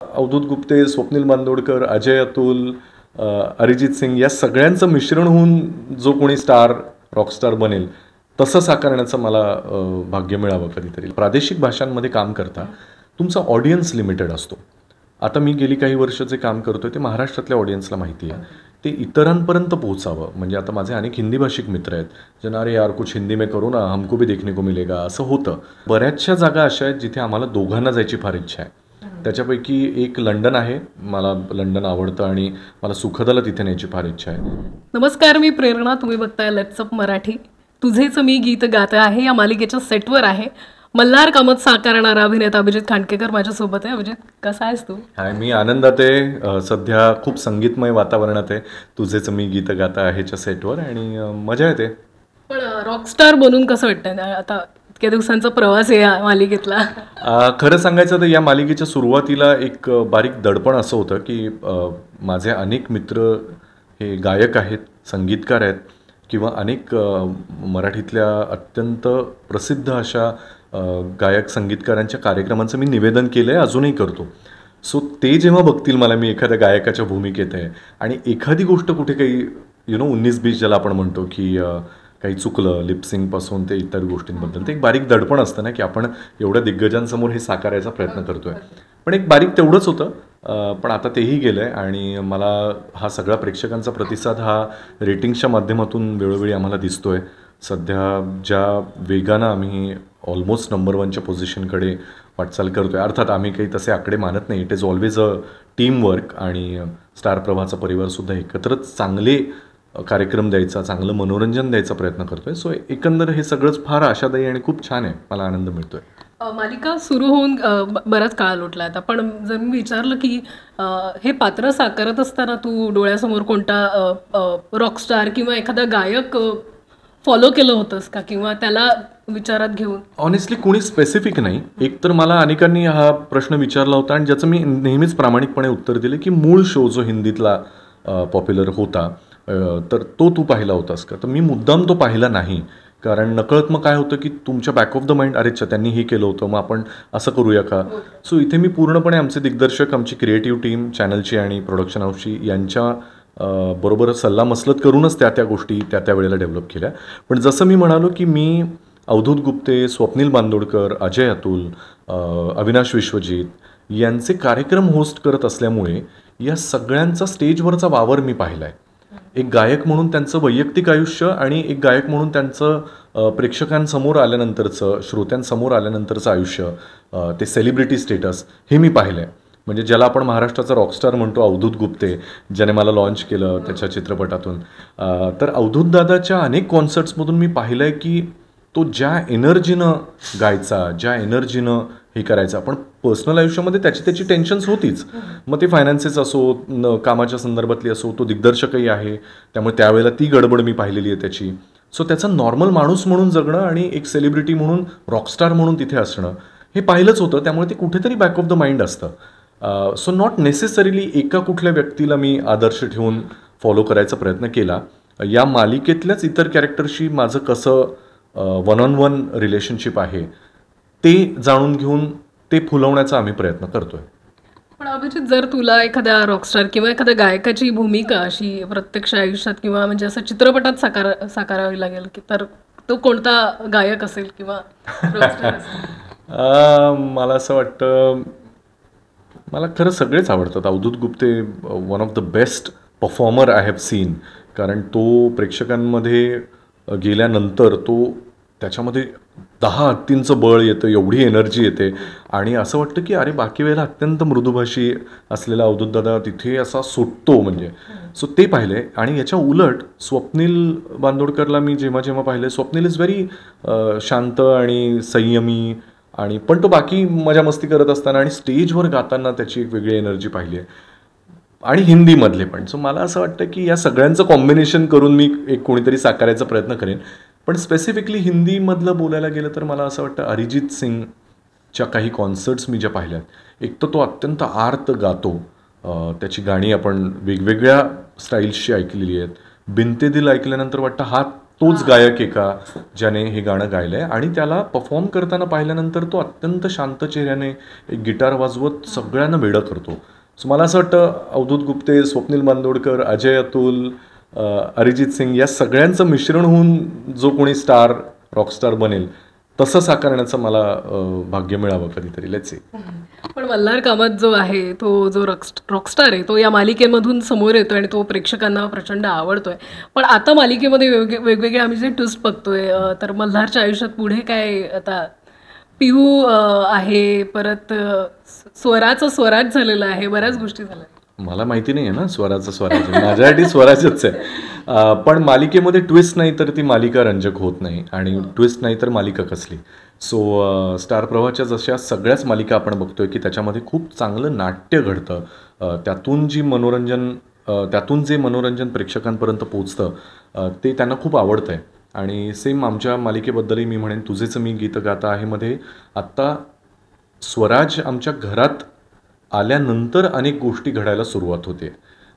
अवधूत गुप्ते, स्वप्नील बांदोडकर, अजय अतुल, अरिजित सिंग या सगळ्यांचं मिश्रण होऊन जो कोणी स्टार रॉकस्टार बनेल तसं साकारण्याचं मला भाग्य मिळावं कधीतरी. प्रादेशिक भाषांमध्ये काम करता तुमचा ऑडियन्स लिमिटेड असतो. आता मी गेली काही वर्ष जे काम करतोय ते महाराष्ट्रातल्या ऑडियन्सला माहिती आहे, ते इतरांपर्यंत पोहोचावं. म्हणजे आता माझे अनेक हिंदी भाषिक मित्र आहेत ज्यांना अरे यार कुछ हिंदी में करू ना, हमको भी देखने को मिलेगा असं होतं. बऱ्याचशा जागा अशा आहेत जिथे आम्हाला दोघांना जायची फार इच्छा आहे. त्याच्यापैकी एक लंडन आहे. मला लंडन आवडतं आणि मला सुखदाला तिथे न्यायची फार इच्छा आहे. नमस्कार, मी प्रेरणा. तुम्ही बघताय लेट्स अप मराठी. तुझेच मी गीत गात आहे या मालिकेच्या सेटवर आहे. मल्हार कामत साकारणारा अभिनेता अभिजित खांडकेकर माझ्यासोबत आहे. अभिजित, कसा आहेस तू? हाय, मी आनंदात आहे. सध्या खूप संगीतमय वातावरणात आहे तुझेच मी गीत गाता आहेच्या सेटवर आणि मजा येते. पण रॉकस्टार बनून कसं वाटतं आता इतक्या दिवसांचा प्रवास आहे या मालिकेतला? खरं सांगायचं तर या मालिकेच्या सुरुवातीला एक बारीक दडपण असं होतं की माझे अनेक मित्र हे गायक आहेत, संगीतकार आहेत किंवा अनेक मराठीतल्या अत्यंत प्रसिद्ध अशा गायक संगीतकारांच्या कार्यक्रमांचं मी निवेदन केलं आहे, अजूनही करतो. सो ते जेव्हा बघतील मला मी एखाद्या गायकाच्या भूमिकेत आहे आणि एखादी गोष्ट कुठे काही 19-20 ज्याला आपण म्हणतो की काही चुकलं लिपसिंगपासून ते इतर गोष्टींबद्दल ते एक बारीक दडपण असतं ना की आपण एवढ्या दिग्गजांसमोर हे साकारायचा प्रयत्न करतोय. पण एक बारीक तेवढंच होतं. पण आता तेही गेलं आहे आणि मला हा सगळा प्रेक्षकांचा प्रतिसाद हा रेटिंग्सच्या माध्यमातून वेळोवेळी आम्हाला दिसतो आहे. सध्या ज्या वेगानं आम्ही ऑलमोस्ट नंबर 1च्या पोझिशनकडे वाटचाल करतो आहे, अर्थात आम्ही काही तसे आकडे मानत नाही. It is always a team work आणि स्टार प्रभाचा परिवारसुद्धा एकत्रच चांगले कार्यक्रम द्यायचा, चांगलं मनोरंजन द्यायचा प्रयत्न करतो आहे. सो एकंदर हे सगळंच फार आशादायी आणि खूप छान आहे. मला आनंद मिळतो आहे. मालिका सुरू होऊन बराच काळ लोटला आता, पण जर मी विचारलं की हे पात्र साकारत असताना तू डोळ्यासमोर कोणता रॉकस्टार किंवा एखादा गायक फॉलो केलं होतंस का, किंवा त्याला विचारात घेऊन? ऑनेस्टली कोणी स्पेसिफिक नाही. एकतर मला अनेकांनी हा प्रश्न विचारला होता आणि ज्याचं मी नेहमीच प्रामाणिकपणे उत्तर दिलं की मूळ शो जो हिंदीतला पॉप्युलर होता तर तो तू पाहिला होतास का, तर मी मुद्दाम तो पाहिला नाही. कारण नकळत मग काय होतं की तुमच्या बॅक ऑफ द माइंड अरे त्यांनी हे केलं होतं मग आपण असं करूया का. सो इथे मी पूर्णपणे आमचे दिग्दर्शक, आमची क्रिएटिव्ह टीम चॅनलची आणि प्रोडक्शन हाऊसची यांच्या बरोबर सल्लामसलत करूनच त्या गोष्टी त्या वेळेला डेव्हलप केल्या. पण जसं मी म्हणालो की मी अवधूत गुप्ते, स्वप्नील बांदोडकर, अजय अतुल, अविनाश विश्वजित यांचे कार्यक्रम होस्ट करत असल्यामुळे या सगळ्यांचा स्टेजवरचा वावर मी पाहिला आहे. एक गायक म्हणून त्यांचं वैयक्तिक आयुष्य आणि एक गायक म्हणून त्यांचं प्रेक्षकांसमोर आल्यानंतरचं, श्रोत्यांसमोर आल्यानंतरचं आयुष्य, ते सेलिब्रिटी स्टेटस हे मी पाहिलं आहे. म्हणजे ज्याला आपण महाराष्ट्राचा रॉकस्टार म्हणतो अवधूत गुप्ते, ज्याने मला लॉन्च केलं त्याच्या चित्रपटातून, तर अवधूत दादाच्या अनेक कॉन्सर्ट्समधून मी पाहिलं आहे की तो ज्या एनर्जीनं गायचा, ज्या एनर्जीनं हे करायचं. पण पर्सनल आयुष्यामध्ये त्याची टेन्शन्स होतीच. मग ते फायनान्सेस असो, कामाच्या संदर्भातली असो, तो दिग्दर्शकही आहे त्यामुळे त्यावेळेला ती गडबड मी पाहिलेली आहे त्याची. सो त्याचा नॉर्मल माणूस म्हणून जगणं आणि एक सेलिब्रिटी म्हणून, रॉकस्टार म्हणून तिथे असणं हे पाहिलंच होतं. त्यामुळे ते कुठेतरी बॅक ऑफ द माइंड असतं. सो नॉट नेसेसरीली एका कुठल्या व्यक्तीला मी आदर्श ठेवून फॉलो करायचा प्रयत्न केला. या मालिकेतल्याच इतर कॅरेक्टरशी माझं कसं 1-on-1 रिलेशनशिप आहे ते जाणून घेऊन ते फुलवण्याचा आम्ही प्रयत्न करतोय. पण अभिजित, जर तुला एखाद्या रॉकस्टार किंवा एखाद्या गायकाची भूमिका अशी प्रत्यक्ष आयुष्यात किंवा म्हणजे असं चित्रपटात साकारावी लागेल की, तर तो कोणता गायक असेल किंवा रॉकस्टार असेल? मला असं वाटतं मला खरं सगळेच आवडतात. Avadhoot Gupte one of the best performer I have seen. कारण तो प्रेक्षकांमध्ये गेल्यानंतर त्याच्यामध्ये 10 हत्तींचं बळ येतं, एवढी एनर्जी येते आणि असं वाटतं की अरे बाकी वेळेला अत्यंत मृदुभाषी असलेला अवधूत दादा तिथे असा सुटतो म्हणजे. सो ते पाहिले. आणि याच्या उलट स्वप्नील बांदोडकरला मी जेव्हा पाहिले, स्वप्नील इज व्हेरी शांत आणि संयमी आणि पण तो बाकी मजा मस्ती करत असताना आणि स्टेजवर गाताना त्याची एक वेगळी एनर्जी पाहिली आहे. आणि हिंदीमधले पण. सो मला असं वाटतं की या सगळ्यांचं कॉम्बिनेशन करून मी एक कोणीतरी साकारायचा प्रयत्न करेन. पण स्पेसिफिकली हिंदीमधलं बोलायला गेलं तर मला असं वाटतं अरिजित सिंगच्या काही कॉन्सर्ट्स मी ज्या पाहिल्यात, एक तर तो अत्यंत आर्त गातो. त्याची गाणी आपण वेगवेगळ्या स्टाईल्सची ऐकलेली आहेत. बिनते दिल ऐकल्यानंतर वाटतं हा तोच गायक एका ज्याने हे गाणं गायलंय आणि त्याला परफॉर्म करताना पाहिल्यानंतर तो अत्यंत शांत चेहऱ्याने एक गिटार वाजवत सगळ्यांना वेडं करतो. सो मला असं वाटतं अवधूत गुप्ते, स्वप्नील बांदोडकर, अजय अतुल, अरिजित सिंग या सगळ्यांचं मिश्रण होऊन जो कोणी स्टार रॉकस्टार बनेल तसं साकारण्याचं मला भाग्य मिळावं कधीतरी. Let's see. पण मल्हार कामत जो आहे तो जो रॉकस्टार आहे तो या मालिकेमधून समोर येतोय आणि तो प्रेक्षकांना प्रचंड आवडतोय. पण आता मालिकेमध्ये वेगवेगळे आम्ही जे ट्विस्ट बघतोय तर मल्हारच्या आयुष्यात पुढे काय आता पिहू आहे, परत स्वराचं स्वराज झालेलं आहे, बऱ्याच गोष्टी झाल्या. मला माहिती नाही आहे ना स्वराचं स्वराज, माझ्यासाठी स्वराजच आहे. पण मालिकेमध्ये ट्विस्ट नाही तर ती मालिका रंजक होत नाही आणि ट्विस्ट नाही तर मालिका कसली. सो स्टार प्रवाहाच्या जशा सगळ्याच मालिका आपण बघतोय की त्याच्यामध्ये खूप चांगलं नाट्य घडतं. त्यातून जे मनोरंजन प्रेक्षकांपर्यंत पोचतं ते त्यांना खूप आवडतं आहे. आणि सेम आमच्या मालिकेबद्दलही मी म्हणेन तुझेच मी गीत गाता आहे मध्ये आत्ता स्वराज आमच्या घरात आल्यानंतर अनेक गोष्टी घडायला सुरुवात होते.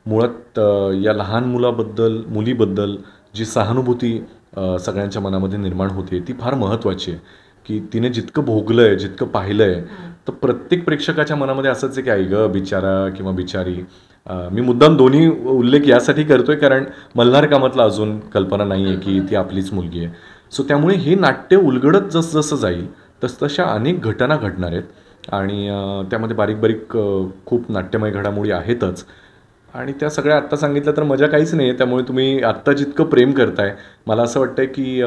मुळात या लहान मुलीबद्दल जी सहानुभूती सगळ्यांच्या मनामध्ये निर्माण होते ती फार महत्त्वाची आहे. की तिने जितकं भोगलं आहे, जितकं पाहिलं आहे, तर प्रत्येक प्रेक्षकाच्या मनामध्ये असंच आहे की आई गं बिचारा किंवा बिचारी. मी मुद्दाम दोन्ही उल्लेख यासाठी करतोय कारण मल्हार कामतला अजून कल्पना नाही आहे की ती आपलीच मुलगी आहे. सो त्यामुळे हे नाट्य उलगडत जसं जाईल तसतशा अनेक घटना घडणार आहेत आणि त्यामध्ये बारीक बारीक खूप नाट्यमय घडामोडी आहेतच. आणि त्या सगळ्या आत्ता सांगितलं तर मजा काहीच नाही आहे. त्यामुळे तुम्ही आत्ता जितकं प्रेम करताय मला असं वाटतं की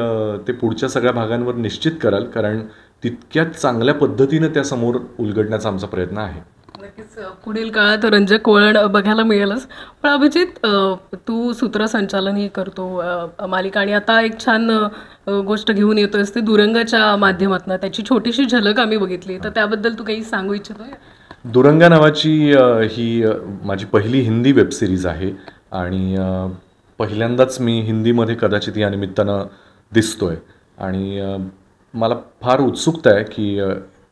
ते पुढच्या सगळ्या भागांवर निश्चित कराल कारण तितक्याच चांगल्या पद्धतीनं त्या समोर उलगडण्याचा आमचा प्रयत्न आहे. नक्कीच पुढील काळात रंजक वळण बघायला मिळेलच. पण अभिजित, तू सूत्रसंचालनही करतो मालिका आणि आता एक छान गोष्ट घेऊन येतोयस ती दुरंगाच्या माध्यमातून. त्याची छोटीशी झलक आम्ही बघितली, तर त्याबद्दल तू काही सांगू इच्छितोय? दुरंगा नावाची ही माझी पहिली हिंदी वेबसिरीज आहे आणि पहिल्यांदाच मी हिंदीमध्ये कदाचित या निमित्तानं दिसतोय आणि मला फार उत्सुकता आहे की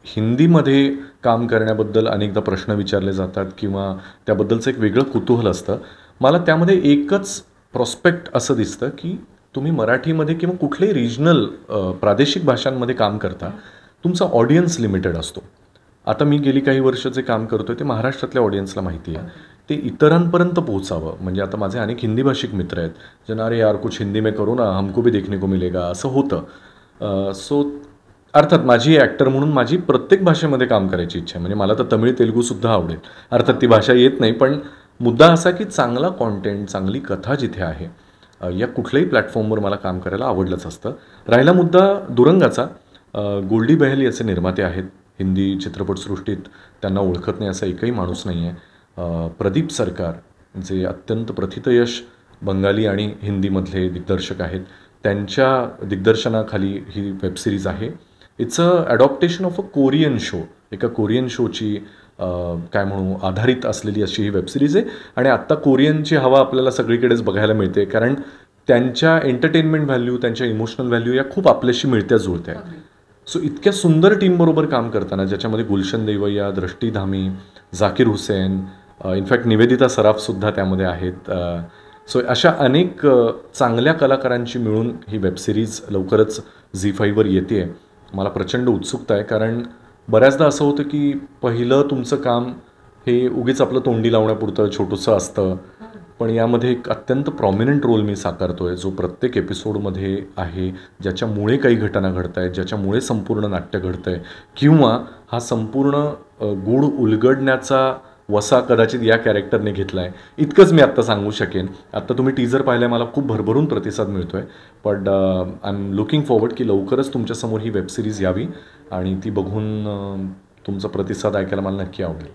हिंदीमध्ये काम करण्याबद्दल अनेकदा प्रश्न विचारले जातात किंवा त्याबद्दलचं एक वेगळं कुतूहल असतं. मला त्यामध्ये एकच प्रॉस्पेक्ट असं दिसतं की तुम्ही मराठीमध्ये किंवा कुठल्याही रिजनल प्रादेशिक भाषांमध्ये काम करता, तुमचा ऑडियन्स लिमिटेड असतो. आता मी गेली काही वर्ष जे काम करतोय ते महाराष्ट्रातल्या ऑडियन्सला माहिती आहे, ते इतरांपर्यंत पोहोचावं. म्हणजे आता माझे अनेक हिंदी भाषिक मित्र आहेत ज्यांना अरे यार कुछ हिंदी में करो ना, हमको भी देखने को मिलेगा असं होतं. सो अर्थात माझी ॲक्टर म्हणून माझी प्रत्येक भाषेमध्ये काम करायची इच्छा आहे. म्हणजे मला तर तमिळ तेलुगूसुद्धा आवडेल. अर्थात ती भाषा येत नाही, पण मुद्दा असा की चांगला कॉन्टेंट, चांगली कथा जिथे आहे या कुठल्याही प्लॅटफॉर्मवर मला काम करायला आवडलंच असतं. राहिला मुद्दा दुरंगाचा, गोल्डी बहल याचे निर्माते आहेत. हिंदी चित्रपटसृष्टीत त्यांना ओळखत नाही असा एकही माणूस नाही आहे. प्रदीप सरकार जे अत्यंत प्रथितयश बंगाली आणि हिंदीमधले दिग्दर्शक आहेत, त्यांच्या दिग्दर्शनाखाली ही वेबसिरीज आहे. It's a ॲडॉप्टेशन of a Korean show. एका कोरियन शोची काय म्हणू आधारित असलेली अशी ही वेबसिरीज आहे आणि आत्ता कोरियनची हवा आपल्याला सगळीकडेच बघायला मिळते कारण त्यांच्या एंटरटेनमेंट व्हॅल्यू, त्यांच्या इमोशनल व्हॅल्यू या खूप आपल्याशी मिळत्या जुळत्या. सो इतक्या सुंदर टीमबरोबर काम करताना ज्याच्यामध्ये गुलशन देवैया, दृष्टी धामी, झाकीर हुसेन, इनफॅक्ट निवेदिता सराफसुद्धा त्यामध्ये आहेत. सो अशा अनेक चांगल्या कलाकारांची मिळून ही वेबसिरीज लवकरच झी5वर येते आहे. मला प्रचंड उत्सुकता आहे कारण बऱ्याचदा असं होतं की पहिलं तुमचं काम हे उगीच आपलं तोंडी लावण्यापुरतं छोटंसं असतं, पण यामध्ये एक अत्यंत प्रॉमिनंट रोल मी साकारतो आहे जो प्रत्येक एपिसोडमध्ये आहे, ज्याच्यामुळे काही घटना घडत आहेत, ज्याच्यामुळे संपूर्ण नाट्य घडतं आहे किंवा हा संपूर्ण गूढ उलगडण्याचा वसा कदाचित या कॅरेक्टरने घेतला आहे. इतकंच मी आत्ता सांगू शकेन. आत्ता तुम्ही टीजर पाहिला आहे, मला खूप भरभरून प्रतिसाद मिळतो आहे, but I am looking forward की लवकरच तुमच्यासमोर ही वेबसिरीज यावी आणि ती बघून तुमचा प्रतिसाद ऐकायला मला नक्की आवडेल.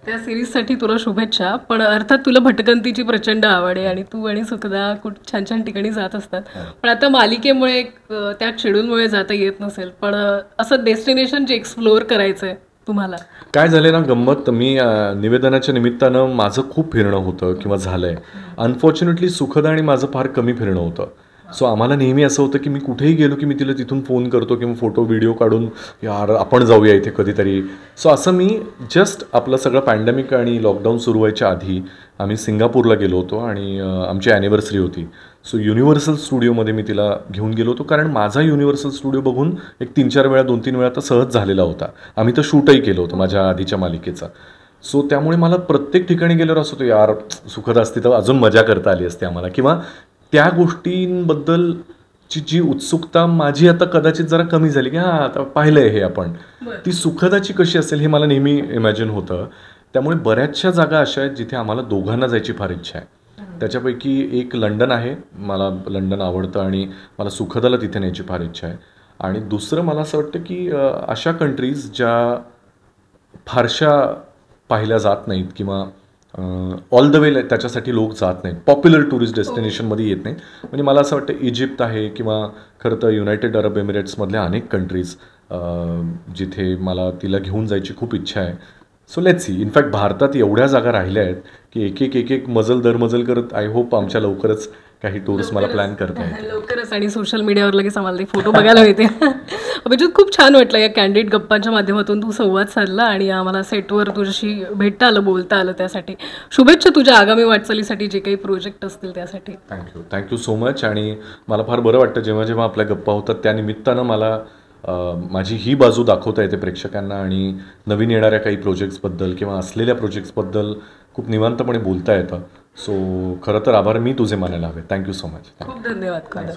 त्या सिरीजसाठी तुला शुभेच्छा. पण अर्थात तुला भटकंतीची प्रचंड आवड आहे आणि तू आणि सुखदा खूप छान छान ठिकाणी जात असतात. पण आता मालिकेमुळे त्या शेड्यूलमुळे जाता येत नसेल, पण असं डेस्टिनेशन जे एक्सप्लोअर करायचं आहे तुम्हाला? काय झालं ना गंमत, मी निवेदनाच्या निमित्तानं माझं खूप फिरणं होतं किंवा झालं आहे. अनफॉर्च्युनेटली सुखदा आणि माझं फार कमी फिरणं होतं. सो आम्हाला नेहमी असं होतं की मी कुठेही गेलो की मी तिला तिथून फोन करतो किंवा फोटो व्हिडिओ काढून यार आपण जाऊया इथे कधीतरी. सो असं मी जस्ट आपलं सगळं पॅन्डेमिक आणि लॉकडाऊन सुरू व्हायच्या आधी आम्ही सिंगापूरला गेलो होतो आणि आमची ॲनिव्हर्सरी होती. सो युनिव्हर्सल स्टुडिओमध्ये मी तिला घेऊन गेलो होतो, कारण माझा युनिव्हर्सल स्टुडिओ बघून एक 3-4 वेळा 2-3 वेळा तर सहज झालेला होता. आम्ही तर शूटही केलं होतं माझ्या आधीच्या मालिकेचा. सो त्यामुळे मला प्रत्येक ठिकाणी गेल्यावर असं होतं यार सुखद असती तर अजून मजा करता आली असते आम्हाला, किंवा त्या गोष्टींबद्दलची जी उत्सुकता माझी आता कदाचित जरा कमी झाली की हां आता पाहिलं आहे हे आपण, ती सुखदाची कशी असेल हे मला नेहमी इमॅजिन होतं. त्यामुळे बऱ्याचशा जागा अशा आहेत जिथे आम्हाला दोघांना जायची फार इच्छा आहे. त्याच्यापैकी एक लंडन आहे, मला लंडन आवडतं आणि मला सुखदाला तिथे न्यायची फार इच्छा आहे. आणि दुसरं मला असं वाटतं की अशा कंट्रीज ज्या फारशा पाहिल्या जात नाहीत किंवा ऑल द वे त्याच्यासाठी लोक जात नाहीत, पॉप्युलर टुरिस्ट डेस्टिनेशनमध्ये येत नाहीत. म्हणजे मला असं वाटतं इजिप्त आहे किंवा खरं तर युनायटेड अरब एमिरेट्समधल्या अनेक कंट्रीज जिथे मला तिला घेऊन जायची खूप इच्छा आहे. So let's see. इनफॅक्ट भारतात एवढ्या जागा राहिल्या आहेत की एक एक मजल दरमजल करत आय होप आमच्या लवकरच काही टूर्स मला प्लॅन करता येतील. लवकरच आणि सोशल मीडियावर लगेच आम्हाला ते फोटो बघायला मिळते. अभिजित, खूप छान वाटलं या कॅन्डिड गप्पांच्या माध्यमातून तू संवाद साधला आणि आम्हाला सेटवर तुझ्याशी भेटता आलं, बोलता आलं. त्यासाठी शुभेच्छा तुझ्या आगामी वाटचालीसाठी, जे काही प्रोजेक्ट असतील त्यासाठी. Thank you so much. आणि मला फार बरं वाटतं जेव्हा जेव्हा आपल्या गप्पा होतात त्या निमित्तानं मला माझी ही बाजू दाखवता येते प्रेक्षकांना आणि नवीन येणाऱ्या काही प्रोजेक्ट्सबद्दल किंवा असलेल्या प्रोजेक्ट्सबद्दल खूप निवांतपणे बोलता येतं. सो खरं तर आभार मी तुझे मानायला हवे. Thank you so much. खूप धन्यवाद.